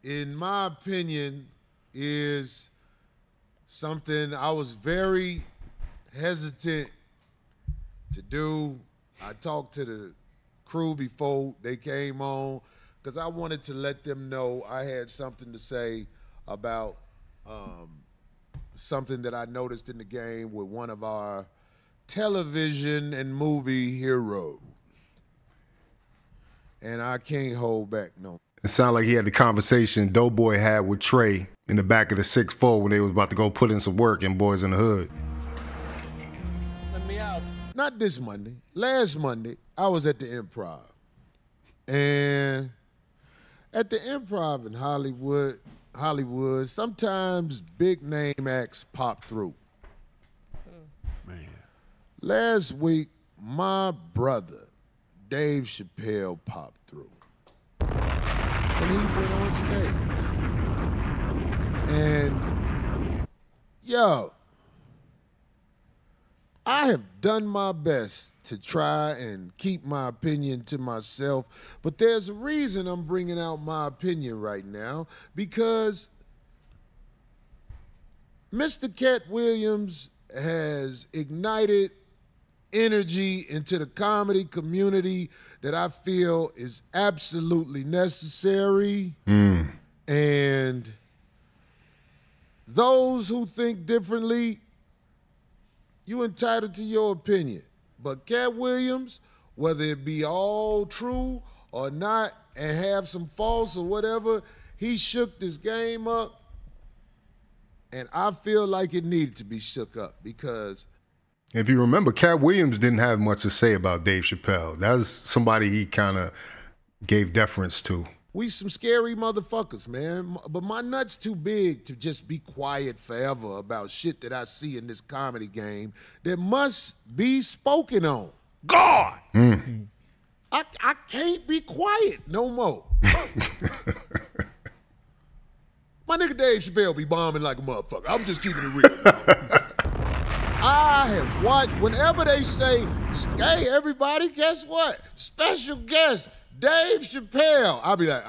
in my opinion, is something I was very hesitant to do. I talked to the crew before they came on because I wanted to let them know I had something to say about something that I noticed in the game with one of our television and movie heroes. And I can't hold back no. It sounded like he had the conversation Doughboy had with Trey in the back of the 6'4" when they was about to go put in some work in Boys in the Hood. Let me out. Not this Monday. Last Monday, I was at the Improv. And at the Improv in Hollywood, sometimes big name acts pop through. Man. Last week, my brother, Dave Chappelle, popped through. And he went on stage. And, yo, I have done my best to try and keep my opinion to myself, but there's a reason I'm bringing out my opinion right now, because Mr. Cat Williams has ignited energy into the comedy community that I feel is absolutely necessary. And those who think differently, you entitled to your opinion. But Cat Williams, whether it be all true or not and have some false or whatever, he shook this game up. And I feel like it needed to be shook up because if you remember, Cat Williams didn't have much to say about Dave Chappelle. That was somebody he kind of gave deference to. we some scary motherfuckers, man. But my nut's too big to just be quiet forever about shit that I see in this comedy game that must be spoken on. God! I can't be quiet no more. My nigga Dave Chappelle be bombing like a motherfucker. I'm just keeping it real. I have watched, whenever they say, hey, everybody, guess what? Special guest, Dave Chappelle. I'll be like,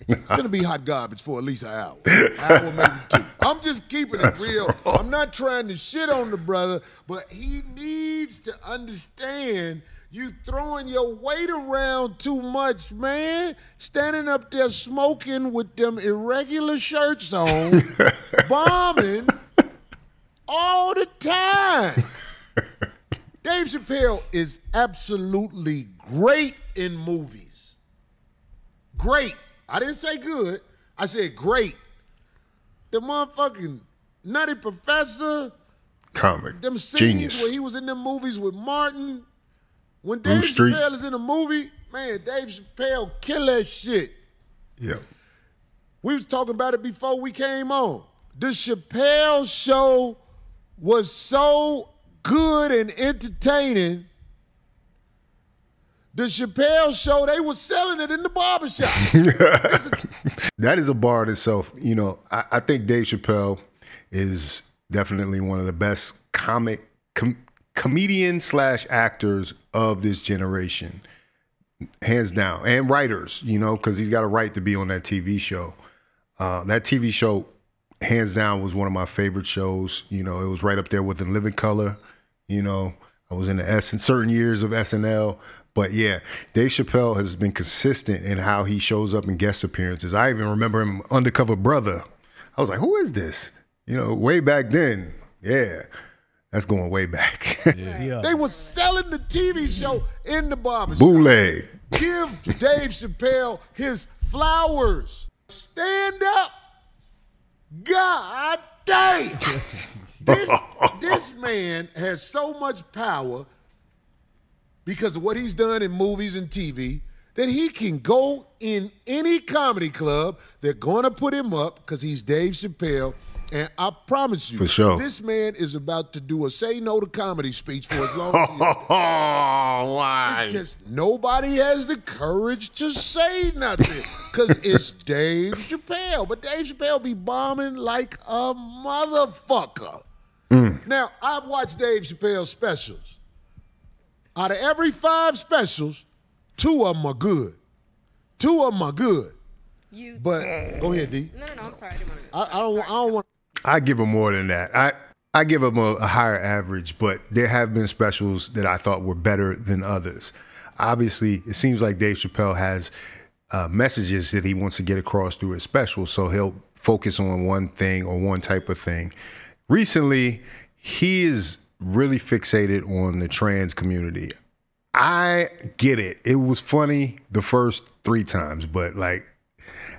It's gonna be hot garbage for at least an hour. Hour, maybe two. I'm just keeping it real. I'm not trying to shit on the brother, but he needs to understand you throwing your weight around too much, man. Standing up there smoking with them irregular shirts on, bombing all the time. Dave Chappelle is absolutely great in movies. Great. I didn't say good. I said great. The motherfucking Nutty Professor. Comic. Them scenes Genius. where he was in them movies with Martin. When Dave Chappelle is in a movie, man, Dave Chappelle kill that shit. Yeah. We was talking about it before we came on. The Chappelle show was so good and entertaining. The Chappelle show, they was selling it in the barbershop. That is a bar in itself. You know, I think Dave Chappelle is definitely one of the best comedian/actors of this generation, hands down, and writers, you know, because he's got a right to be on that TV show. That TV show, hands down, was one of my favorite shows. You know, it was right up there with In Living Color. You know, I was in the certain years of SNL. But yeah, Dave Chappelle has been consistent in how he shows up in guest appearances. I even remember him Undercover Brother. I was like, who is this? You know, way back then. Yeah. That's going way back. Yeah. They were selling the TV show in the barbershop. Bootleg. Give Dave Chappelle his flowers. Stand up. God damn. This man has so much power because of what he's done in movies and TV that he can go in any comedy club. They're going to put him up because he's Dave Chappelle. And I promise you, for sure, this man is about to do a say no to comedy speech for as long as he why? It's just nobody has the courage to say nothing because it's Dave Chappelle. But Dave Chappelle be bombing like a motherfucker. Now, I've watched Dave Chappelle specials. Out of every 5 specials, 2 of them are good. 2 of them are good. But go ahead, D. No, I'm sorry. I didn't want to. I don't want. I give him more than that. I give him a higher average, but there have been specials that I thought were better than others. Obviously, it seems like Dave Chappelle has messages that he wants to get across through his special, so he'll focus on one thing or one type of thing. Recently, he is really fixated on the trans community. I get it. It was funny the first 3 times, but like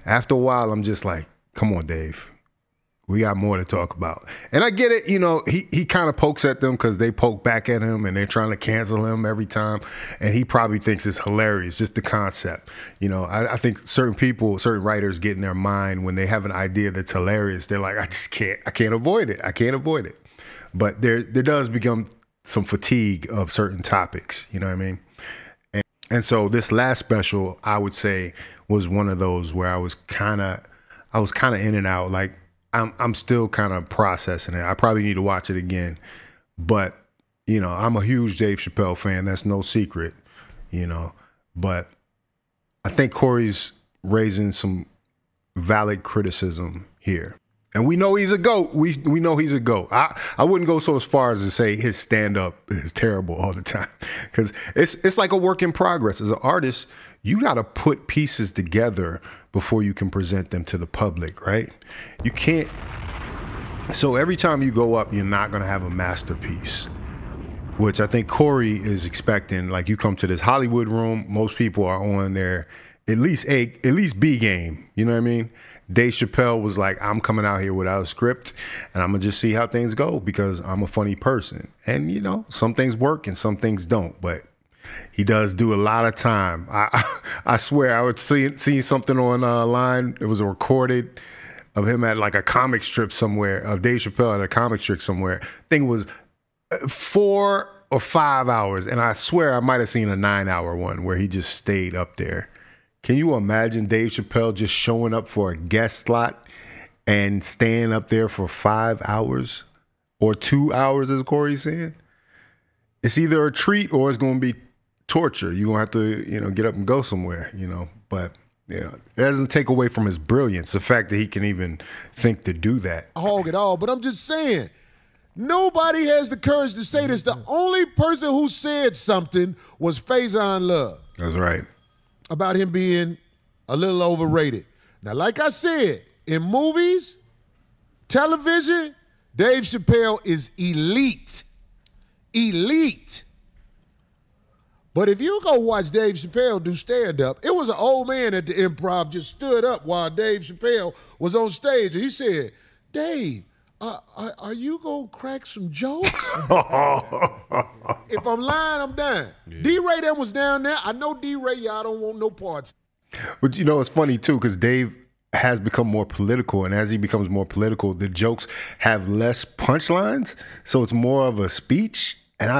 after a while, I'm just like, come on, Dave. We got more to talk about. And I get it, you know, he kind of pokes at them because they poke back at him and they're trying to cancel him every time. And he probably thinks it's hilarious, just the concept. You know, I think certain writers get in their mind when they have an idea that's hilarious. They're like, I can't avoid it. I can't avoid it. But there does become some fatigue of certain topics, you know what I mean? And so this last special, I would say, was one of those where I was kind of in and out. Like, I'm still kind of processing it. I probably need to watch it again. But, you know, I'm a huge Dave Chappelle fan. That's no secret, you know. But I think Corey's raising some valid criticism here. And we know he's a GOAT. We know he's a GOAT. I wouldn't go so as far as to say his stand-up is terrible all the time. Because it's like a work in progress. As an artist, you got to put pieces together before you can present them to the public, right? You can't. So every time you go up, you're not going to have a masterpiece, which I think Corey is expecting. Like, you come to this Hollywood room, most people are on their at least B game. You know what I mean? Dave Chappelle was like, I'm coming out here without a script, and I'm going to just see how things go because I'm a funny person. And, you know, some things work and some things don't, but he does do a lot of time. I swear I would see something online. It was recorded of him at like a comic strip somewhere, of Dave Chappelle at a comic strip somewhere. Thing was 4 or 5 hours, and I swear I might have seen a 9-hour one where he just stayed up there. Can you imagine Dave Chappelle just showing up for a guest slot and staying up there for 5 hours or 2 hours, as Corey's saying? It's either a treat or it's going to be torture. You're going to have to, you know, get up and go somewhere, you know. But, you know, it doesn't take away from his brilliance, the fact that he can even think to do that. Hog it all, but I'm just saying, nobody has the courage to say this. The only person who said something was Faison Love. That's right. About him being a little overrated. Now, like I said, in movies, television, Dave Chappelle is elite. Elite. But if you go watch Dave Chappelle do stand-up, it was an old man at the Improv just stood up while Dave Chappelle was on stage, and he said, Dave, are you going to crack some jokes? If I'm lying, I'm dying. Yeah. D-Ray that was down there. I know D-Ray, y'all don't want no parts. But, you know, it's funny, too, because Dave has become more political, and as he becomes more political, the jokes have less punchlines, so it's more of a speech. And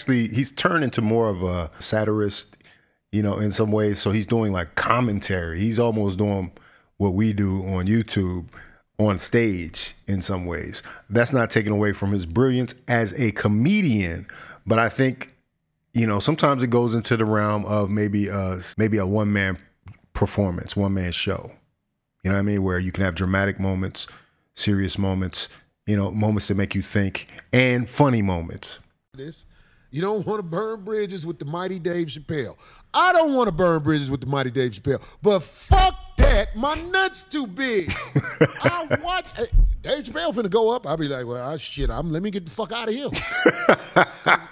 he's turned into more of a satirist, you know, in some ways. So he's doing like commentary. He's almost doing what we do on YouTube on stage in some ways. That's not taken away from his brilliance as a comedian. But I think, you know, sometimes it goes into the realm of maybe a one-man performance, one-man show. You know what I mean? Where you can have dramatic moments, serious moments, you know, moments that make you think, and funny moments. You don't want to burn bridges with the mighty Dave Chappelle. I don't want to burn bridges with the mighty Dave Chappelle, but fuck that, my nuts too big. I watch Dave Chappelle finna go up. I'll be like, well, shit, let me get the fuck out of here.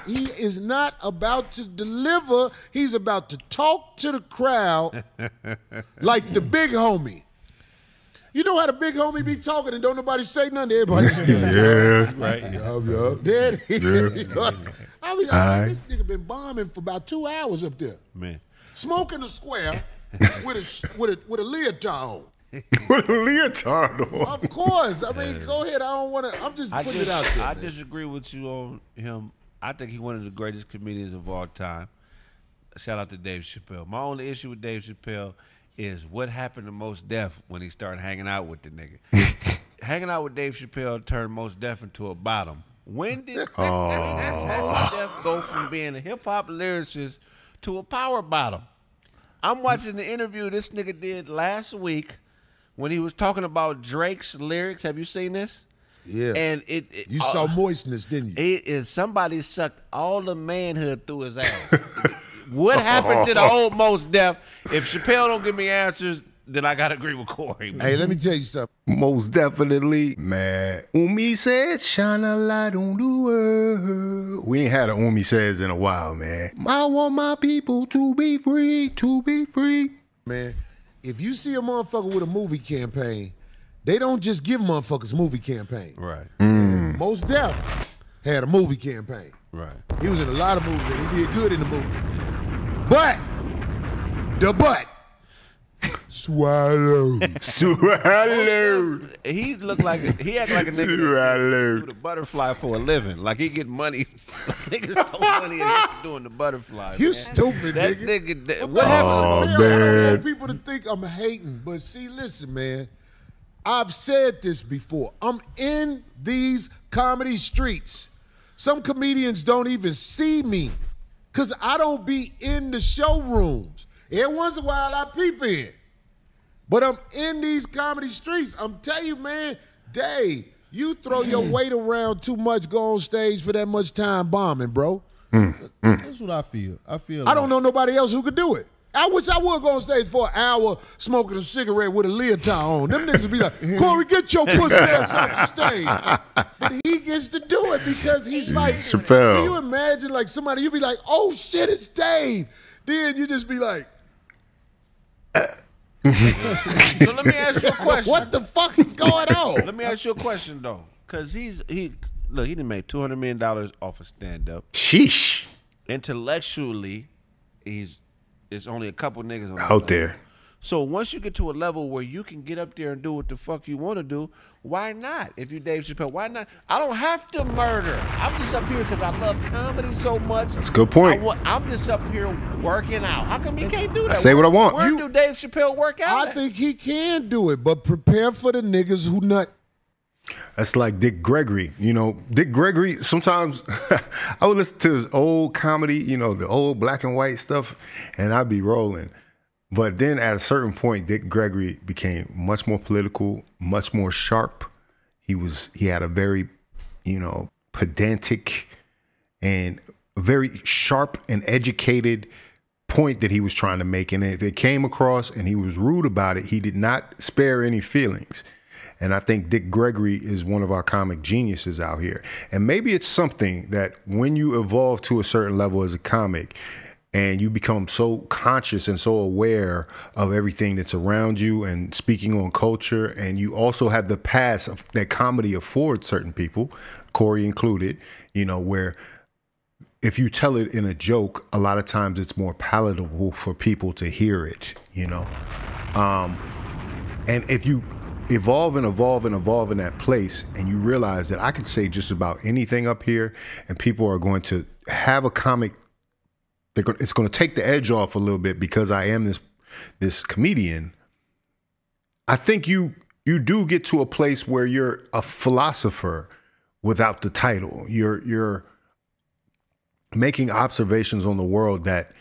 He is not about to deliver. He's about to talk to the crowd like the big homie. You know how the big homie be talking and don't nobody say nothing? Everybody just be like, yeah, right. Yup. Dead. Yeah. I mean, this nigga been bombing for about 2 hours up there. Man. Smoking a square with a leotard on. With a leotard on. Of course. I mean, go ahead. I don't want to. I'm just putting it out there. I disagree with you on him. I think he's one of the greatest comedians of all time. Shout out to Dave Chappelle. My only issue with Dave Chappelle is what happened to Mos Def when he started hanging out with the nigga. Hanging out with Dave Chappelle turned Mos Def into a bottom. When did Mos Def go from being a hip-hop lyricist to a power bottom? I'm watching the interview this nigga did last week when he was talking about Drake's lyrics. Have you seen this? Yeah. And you saw moistness, didn't you? Somebody sucked all the manhood through his ass. What happened to the old Mos Def? If Chappelle don't give me answers, then I gotta agree with Corey. Hey, let me tell you something. Most definitely, man. Umi said, shine a light on the world. We ain't had a Umi says in a while, man. I want my people to be free, to be free. Man, if you see a motherfucker with a movie campaign, they don't just give motherfuckers movie campaign. Right. Mos Def had a movie campaign. Right. He was in a lot of movies and he did good in the movie. But, swallowed. Swallowed. He looked like he act like a nigga that do the butterfly for a living. Like he get money. Niggas throw money and he's doing the butterfly. You man. stupid That nigga. nigga. What happened? Oh, I don't man. want people to think I'm hating, but see, listen, man. I've said this before. I'm in these comedy streets. Some comedians don't even see me because I don't be in the showrooms. Every once in a while, I peep in. But I'm in these comedy streets. I'm telling you, man, Dave, you throw your weight around too much, go on stage for that much time bombing, bro. That's what I feel. I don't know nobody else who could do it. I wish I would go on stage for an hour smoking a cigarette with a leotard on. Them niggas would be like, Corey, get your pussy ass off the stage. But he gets to do it because he's like, Chappelle. Can you imagine like somebody, you be like, oh shit, it's Dave. Then you just be like, So let me ask you a question. what the fuck is going on? Let me ask you a question though, because he done made $200 million off of stand up. Sheesh. Intellectually, it's only a couple niggas on Out there. So once you get to a level where you can get up there and do what the fuck you want to do, why not? If you Dave Chappelle, why not? I don't have to murder. I'm just up here because I love comedy so much. That's a good point. I'm just up here working out. How come he can't do that? I say what I want. Where do Dave Chappelle work out? I think he can do it, but prepare for the niggas who nut. That's like Dick Gregory. You know, Dick Gregory, sometimes I would listen to his old comedy, you know, the old black and white stuff, and I'd be rolling. But then at a certain point, Dick Gregory became much more political, much more sharp. He had a very, you know, pedantic and very sharp and educated point that he was trying to make. And if it came across and he was rude about it, he did not spare any feelings. And I think Dick Gregory is one of our comic geniuses out here. And maybe it's something that when you evolve to a certain level as a comic and you become so conscious and so aware of everything that's around you and speaking on culture, and you also have the pass of, that comedy affords certain people, Corey included, you know, where if you tell it in a joke, a lot of times it's more palatable for people to hear it, you know. And if you evolve and evolve and evolve in that place, and you realize that I could say just about anything up here, and people are going to have a comic, it's going to take the edge off a little bit because I am this comedian. I think you do get to a place where you're a philosopher without the title. You're making observations on the world that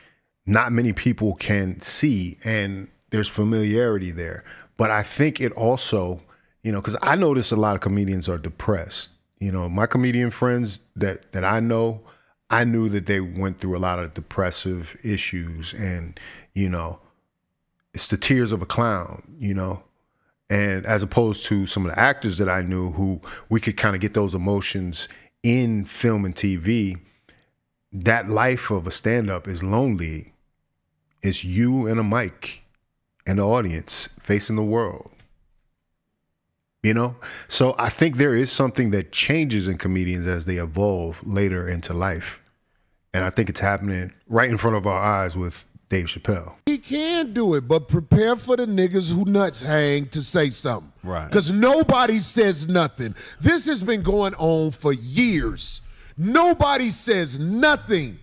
not many people can see, and there's familiarity there. But I think it also, you know, because I notice a lot of comedians are depressed. You know, my comedian friends that I know, I knew that they went through a lot of depressive issues, and, you know, it's the tears of a clown, you know, and as opposed to some of the actors that I knew who we could kind of get those emotions in film and TV. That life of a stand-up is lonely. It's you and a mic and the audience facing the world, you know? So I think there is something that changes in comedians as they evolve later into life. And I think it's happening right in front of our eyes with Dave Chappelle. He can do it, but prepare for the niggas who nuts hang to say something. Right. Because nobody says nothing. This has been going on for years. Nobody says nothing.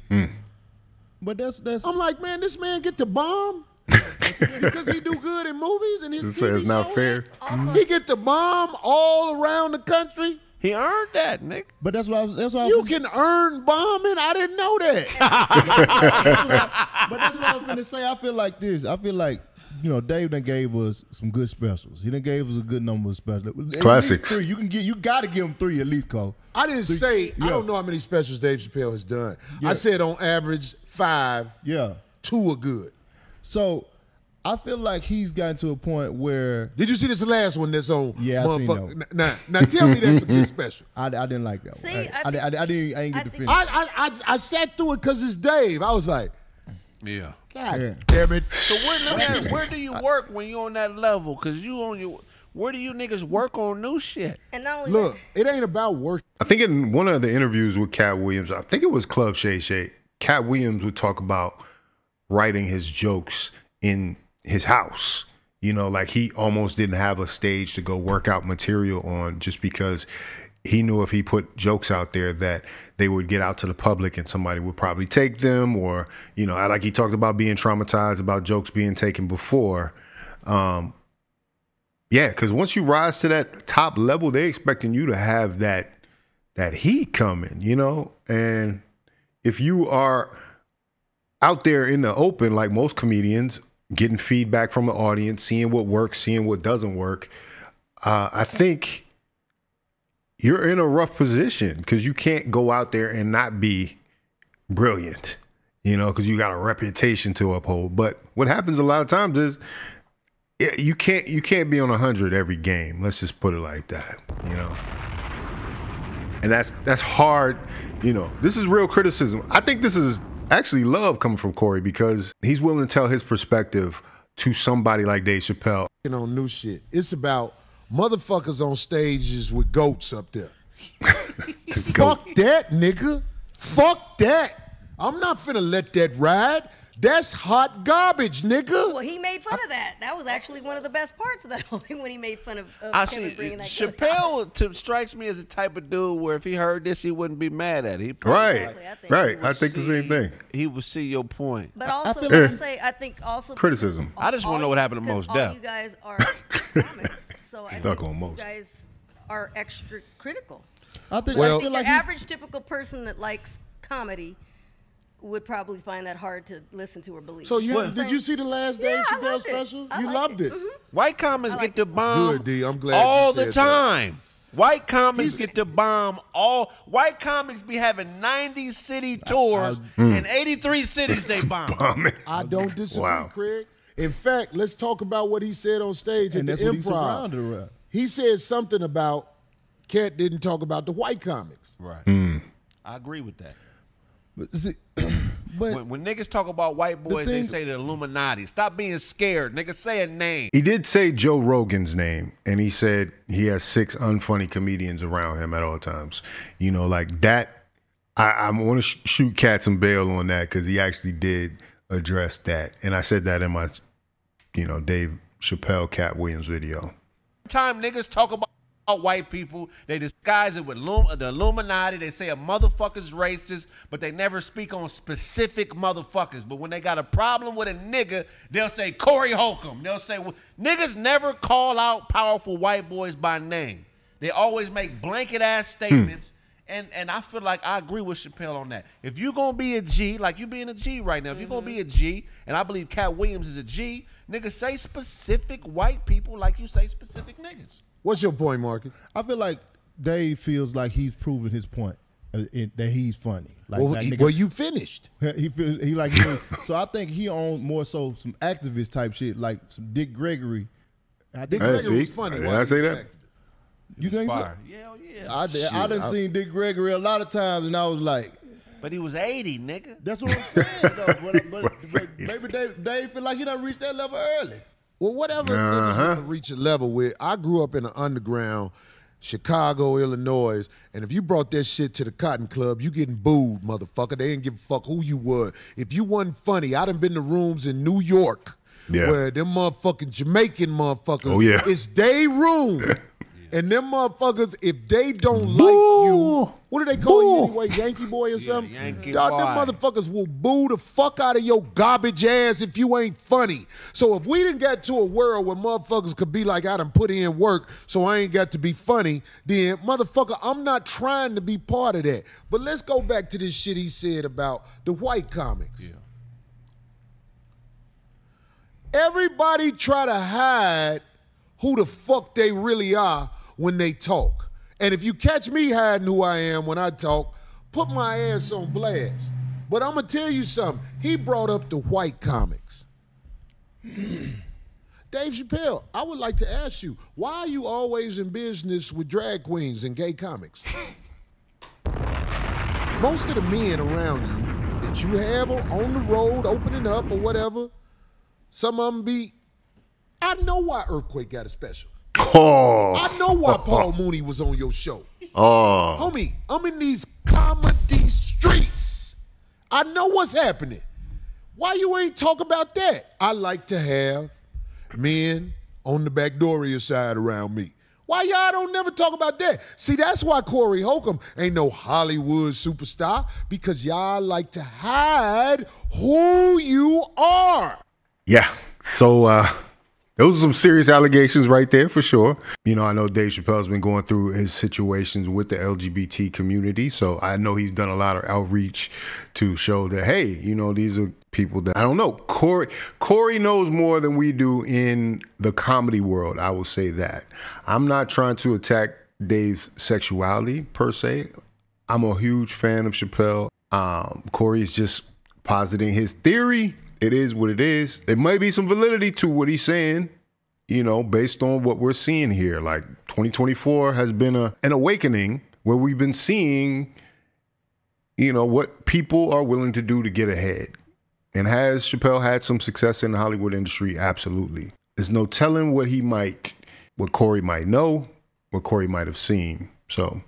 But that's I'm like, man, this man get to bomb? Because he do good in movies and his So TV it's not show? fair. He get to bomb all around the country. He earned that, nigga. But that's what I was. That's what I You was, can earn bombing. I didn't know that. But that's what I was gonna say. I feel like this. I feel like Dave done gave us some good specials. He done gave us a good number of specials. At least Classics. 3. You got to give him 3 at least, Cole. I didn't say. I yeah. don't know how many specials Dave Chappelle has done. Yeah. I said on average 5. Yeah. 2 are good. So I feel like he's gotten to a point where Did you see this last one that's on? Yeah, I seen motherfucker? Now tell me that's a good special. I didn't like that. See, one. I didn't get to finish. I sat through it because it's Dave. I was like, Yeah. God Yeah. damn it. So where do you work when you on that level? Cause you on your. Where do you niggas work on new shit? And not only Look, it ain't about work. I think in one of the interviews with Cat Williams, I think it was Club Shay Shay, Cat Williams would talk about writing his jokes in his house. Like he almost didn't have a stage to go work out material on just because he knew if he put jokes out there that they would get out to the public and somebody would probably take them, or, like he talked about being traumatized about jokes being taken before. Yeah, because once you rise to that top level, they're expecting you to have that heat coming, And if you are out there in the open, like most comedians, getting feedback from the audience, seeing what works, seeing what doesn't work, I think you're in a rough position because you can't go out there and not be brilliant, because you got a reputation to uphold. But what happens a lot of times is you can't be on 100 every game. Let's just put it like that, And that's hard, This is real criticism. I think this is actually love coming from Corey because he's willing to tell his perspective to somebody like Dave Chappelle. On new shit. It's about motherfuckers on stages with goats up there. Fuck that, nigga. Fuck that. I'm not finna let that ride. That's hot garbage, nigga. Well, he made fun of that. That was actually one of the best parts of that whole thing when he made fun of I Kevin see. bringing that Chappelle strikes me as the type of dude where if he heard this, he wouldn't be mad at it. Right. Right. I think the same thing. He would see your point. But also, feel like like- I say, I think also Criticism. I just wanna know what happened to Mos all Def. you guys are comics, so I Stuck think on Mos. you guys are extra critical. I think Well- I feel Your like he's- average typical person that likes comedy would probably find that hard to listen to or believe. So What? did you see the last Dave Yeah, I Chappelle loved it. special? I You liked loved it. Mhm. White comics I get like the it. bomb Good, D. I'm glad all you the said that. time. White comics get the bomb all. White comics be having 90 city tours in 83 cities they bomb. I don't disagree, Wow. Craig. In fact, let's talk about what he said on stage and at that's the what he's Improv. surrounded around. He said something about Cat didn't talk about the white comics. Right. I agree with that. But, see, but When niggas talk about white boys, they thing- say the Illuminati. Stop being scared, nigga. Say a name. He did say Joe Rogan's name, and he said he has 6 unfunny comedians around him at all times. Like that. I want to shoot Cat some bail on that because he actually did address that, and I said that in my, Dave Chappelle Cat Williams video. Time niggas talk about white people, they disguise it with the Illuminati. They say a motherfucker's racist, but they never speak on specific motherfuckers. But when they got a problem with a nigga, they'll say Corey Holcomb. They'll say niggas never call out powerful white boys by name. They always make blanket ass statements. And I feel like I agree with Chappelle on that. If you're gonna be a G, like you being a G right now, if you're gonna be a G, and I believe Cat Williams is a G, nigga, say specific white people like you say specific niggas. What's your point, Marky? I feel like Dave feels like he's proven his point that he's funny. Like Well, that nigga- well, you finished. he feels he like so I think he on more so some activist type shit like some Dick Gregory. I think Dick Gregory was funny. Did Why I say you that? acted? you think so? Fire. Yeah, yeah. I done seen Dick Gregory a lot of times and I was like, But he was 80, nigga. that's what I'm saying though. But maybe Dave feel like he done reached that level early. Well, whatever niggas want to reach a level with, I grew up in the underground, Chicago, Illinois, and if you brought that shit to the Cotton Club, you getting booed, motherfucker. They didn't give a fuck who you were. If you wasn't funny, I done been to rooms in New York Yeah. where them motherfucking Jamaican motherfuckers, Oh, yeah. it's they room. And them motherfuckers, if they don't like you, what do they call you anyway? Yankee boy or something? Yankee Dog, boy. them motherfuckers will boo the fuck out of your garbage ass if you ain't funny. So if we didn't get to a world where motherfuckers could be like, I done put in work, so I ain't got to be funny, then motherfucker, I'm not trying to be part of that. But let's go back to this shit he said about the white comics. Yeah. Everybody try to hide who the fuck they really are when they talk. And if you catch me hiding who I am when I talk, put my ass on blast. But I'm going to tell you something. He brought up the white comics. Dave Chappelle, I would like to ask you, why are you always in business with drag queens and gay comics? Most of the men around you that you have on the road, opening up or whatever, some of them be, I know why Earthquake got a special. Oh. I know why Paul Mooney was on your show. Oh. Homie, I'm in these comedy streets. I know what's happening. Why you ain't talk about that? I like to have men on the backdooria side around me. Why y'all don't never talk about that? See, that's why Corey Holcomb ain't no Hollywood superstar, because y'all like to hide who you are. Yeah. So those are some serious allegations right there for sure. You know, I know Dave Chappelle's been going through his situations with the LGBT community. So I know he's done a lot of outreach to show that, hey, you know, these are people that I don't know. Corey knows more than we do in the comedy world. I will say that. I'm not trying to attack Dave's sexuality per se. I'm a huge fan of Chappelle. Corey is just positing his theory. It is what it is. There might be some validity to what he's saying, you know, based on what we're seeing here. Like 2024 has been an awakening where we've been seeing, you know, what people are willing to do to get ahead. And has Chappelle had some success in the Hollywood industry? Absolutely. There's no telling what Corey might know, what Corey might have seen. So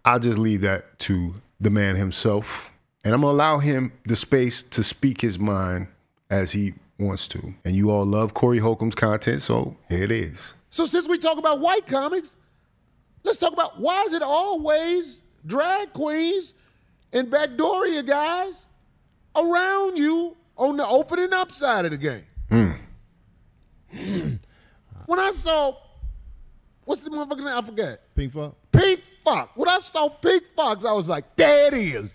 I'll just leave that to the man himself. And I'm going to allow him the space to speak his mind as he wants to. And you all love Corey Holcomb's content, so here it is. So since we talk about white comics, let's talk about, why is it always drag queens and backdooria guys around you on the opening up side of the game? When I saw, what's the motherfucking name? I forgot. Pink Fox. Pink Fox. When I saw Pink Fox, I was like, there it is.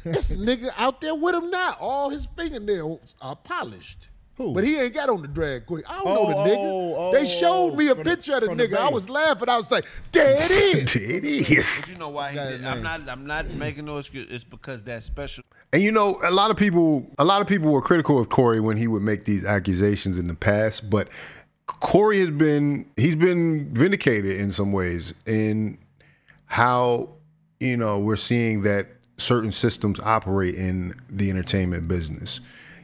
This nigga out there with him now. All his fingernails are polished. Who? But he ain't got on the drag queen. I don't know the nigga. They showed me a picture of the nigga. I was laughing. I was like, there it is. There it is. But you know why he did? I'm not making no excuse. It's because that special. And you know, a lot of people were critical of Corey when he would make these accusations in the past, but Corey he's been vindicated in some ways in how, you know, we're seeing that certain systems operate in the entertainment business.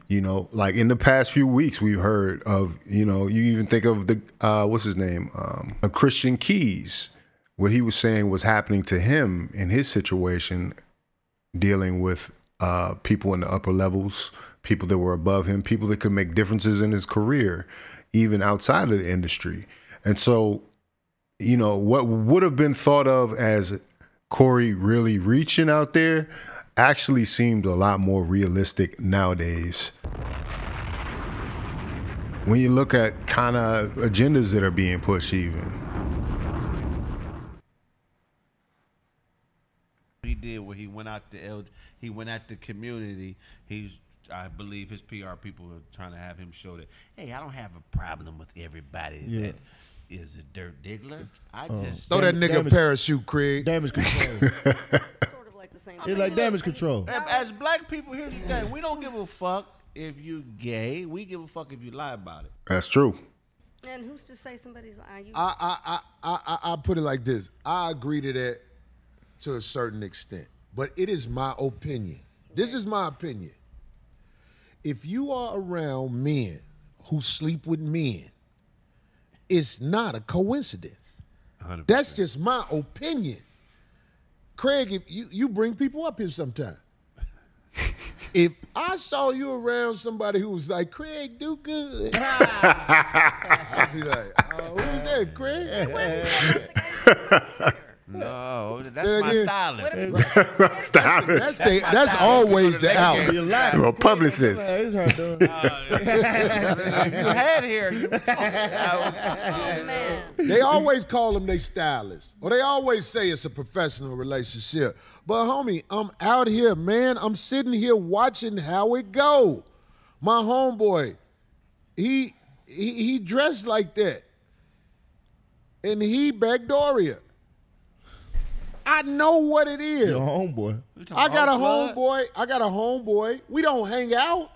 You know, like in the past few weeks, we've heard of, you know, you even think of the, what's his name? Christian Keys, what he was saying was happening to him in his situation, dealing with people in the upper levels, people that were above him, people that could make differences in his career, even outside of the industry. And so, you know, what would have been thought of as Corey really reaching out there actually seemed a lot more realistic nowadays. When you look at kind of agendas that are being pushed even. He did where he went out the community. I believe his PR people were trying to have him show that, hey, I don't have a problem with everybody that is a dirt diggler. I just Throw that nigga a parachute, Craig. Damage control. Sort of like the same It's thing. like damage control. As black people, here's the thing: we don't give a fuck if you gay. We give a fuck if you lie about it. That's true. And who's to say somebody's lying? I put it like this. I agree to that to a certain extent, but it is my opinion. This is my opinion. If you are around men who sleep with men, it's not a coincidence. 100%. That's just my opinion. Craig, if you bring people up here sometime. If I saw you around somebody who was like, Craig, do good, I'd be like, who's that, Craig? No, that's my stylist. That's always the out. Well, publicist. It's her doing. You had here. Oh, man. They always call them they stylists, or they always say it's a professional relationship. But homie, I'm out here, man. I'm sitting here watching how it go. My homeboy, he dressed like that, and he backdooria. I know what it is. Your homeboy. I got a homeboy. We don't hang out.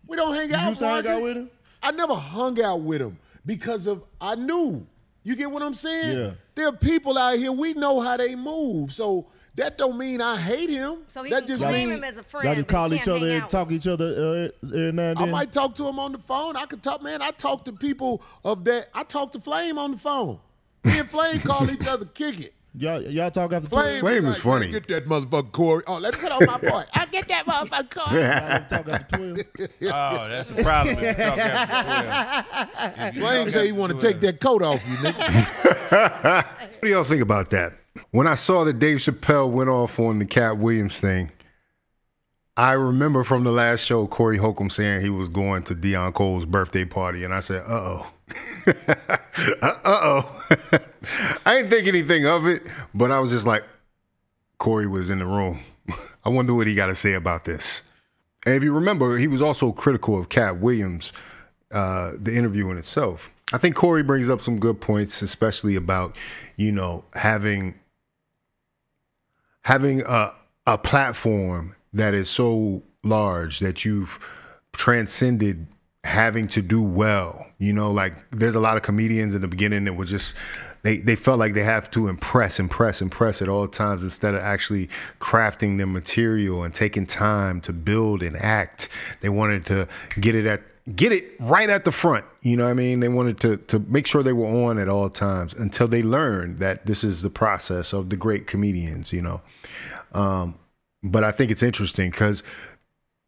You used to hang out with him? I never hung out with him because I knew. You get what I'm saying? Yeah. There are people out here, we know how they move. So that don't mean I hate him. So he that can just claim means him as a friend. Y'all just but call he each can't other hang and out talk with each other every now and I then? might talk to him on the phone. I could talk, man. I talk to people of that. I talk to Flame on the phone. Me and Flame call each other, kick it. Y'all talk after Flame, Flame be is funny. Man, get that motherfucker Corey. Oh, let me put on my boy. I get that motherfucker Corey. Y'all talk after 12? Oh, that's a problem if you talk after 12. Flame say he want to take that coat off you, nigga. What do y'all think about that? When I saw that Dave Chappelle went off on the Cat Williams thing, I remember from the last show Corey Holcomb saying he was going to Deion Cole's birthday party, and I said, uh-oh. Uh-oh. I didn't think anything of it, but I was just like, Corey was in the room. I wonder what he got to say about this. And if you remember, he was also critical of Cat Williams, the interview in itself. I think Corey brings up some good points, especially about, having a platform that is so large that you've transcended having to do well. Like there's a lot of comedians in the beginning that were just, they felt like they have to impress at all times instead of actually crafting their material and taking time to build and act. They wanted to get it right at the front. You know what I mean? They wanted to make sure they were on at all times until they learned that this is the process of the great comedians, But I think it's interesting because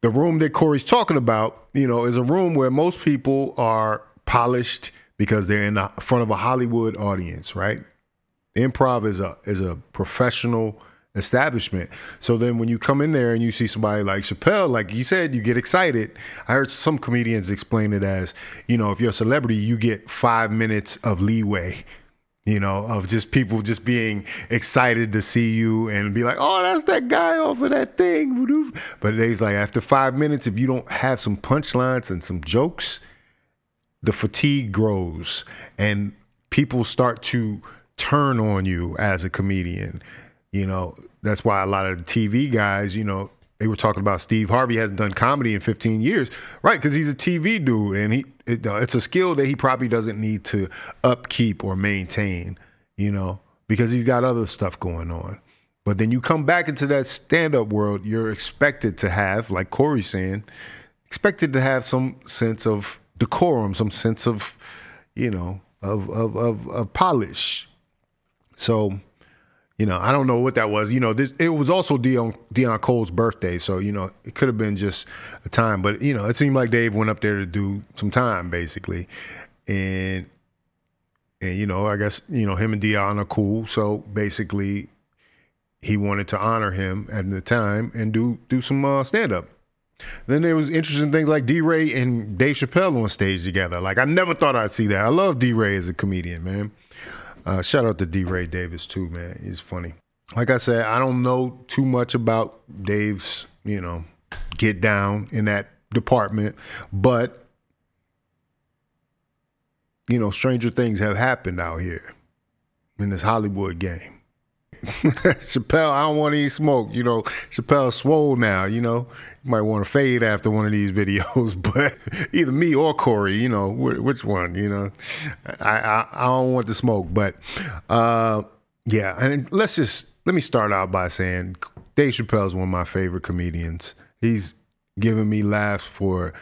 the room that Corey's talking about, is a room where most people are polished because they're in the front of a Hollywood audience, right? Improv is a professional establishment. So then when you come in there and you see somebody like Chappelle, like you said, you get excited. I heard some comedians explain it as, if you're a celebrity, you get 5 minutes of leeway. Of just people just being excited to see you and be like, oh, that's that guy off of that thing. But they's like, after 5 minutes, if you don't have some punchlines and some jokes, the fatigue grows and people start to turn on you as a comedian. That's why a lot of the TV guys, they were talking about Steve Harvey hasn't done comedy in 15 years, right? Because he's a TV dude, and it's a skill that he probably doesn't need to upkeep or maintain, because he's got other stuff going on. But then you come back into that stand-up world, you're expected to have, like Corey's saying, expected to have some sense of decorum, some sense of, of polish. So, I don't know what that was. It was also Deion Cole's birthday, so it could have been just a time. But it seemed like Dave went up there to do some time, basically, and I guess him and Deion are cool. So basically, he wanted to honor him at the time and do some stand up. Then there was interesting things like D-Ray and Dave Chappelle on stage together. Like I never thought I'd see that. I love D-Ray as a comedian, man. Shout out to D-Ray Davis too, man. He's funny. Like I said, I don't know too much about Dave's, get down in that department, but stranger things have happened out here in this Hollywood game. Chappelle, I don't want to eat smoke. Chappelle's swole now, You might want to fade after one of these videos, but either me or Corey, which one, I don't want the smoke, but yeah. And let me start out by saying Dave Chappelle is one of my favorite comedians. He's given me laughs for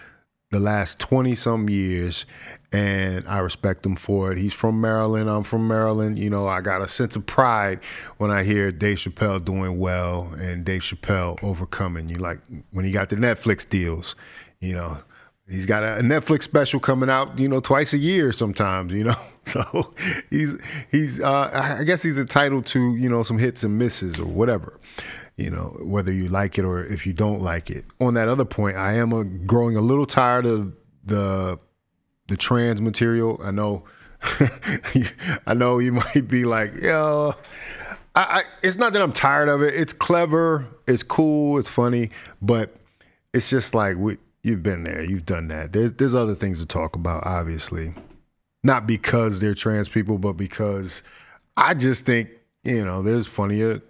the last 20-some years, and I respect him for it. He's from Maryland. I'm from Maryland. You know, I got a sense of pride when I hear Dave Chappelle doing well and Dave Chappelle overcoming. You like when he got the Netflix deals, you know. He's got a Netflix special coming out, you know, twice a year sometimes, you know. So he's I guess he's entitled to, you know, some hits and misses or whatever, you know, whether you like it or if you don't like it. On that other point, I am growing a little tired of the trans material. I know I know you might be like, yo, it's not that I'm tired of it. It's clever, it's cool, it's funny, but it's just like you've been there, you've done that. There's other things to talk about, obviously. Not because they're trans people, but because I just think, you know, there's funnier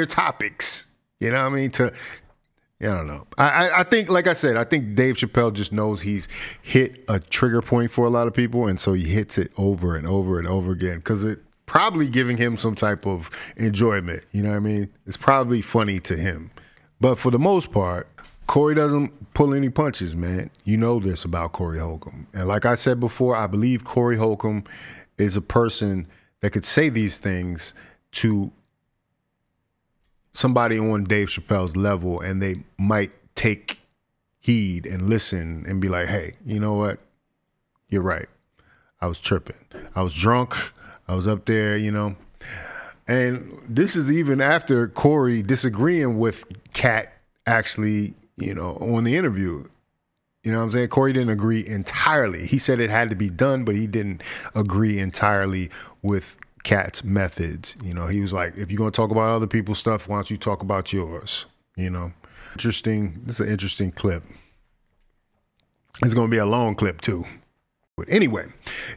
topics. You know what I mean? I don't know. I think, like I said, I think Dave Chappelle just knows he's hit a trigger point for a lot of people, and so he hits it over and over and over again because it probably giving him some type of enjoyment. You know what I mean? It's probably funny to him. But for the most part, Corey doesn't pull any punches, man. You know this about Corey Holcomb. And like I said before, I believe Corey Holcomb is a person that could say these things to somebody on Dave Chappelle's level, and they might take heed and listen and be like, hey, you know what? You're right. I was tripping. I was drunk. I was up there, you know. And this is even after Corey disagreeing with Kat actually, you know, on the interview. You know what I'm saying? Corey didn't agree entirely. He said it had to be done, but he didn't agree entirely with Kat's methods. You know, he was like, if you're going to talk about other people's stuff, why don't you talk about yours? You know, interesting. This is an interesting clip. It's going to be a long clip too. But anyway,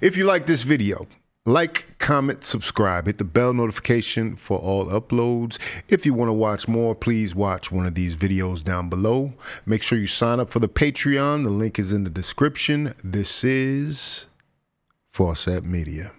if you like this video, like, comment, subscribe, hit the bell notification for all uploads. If you want to watch more, please watch one of these videos down below. Make sure you sign up for the Patreon. The link is in the description. This is Faucette Media.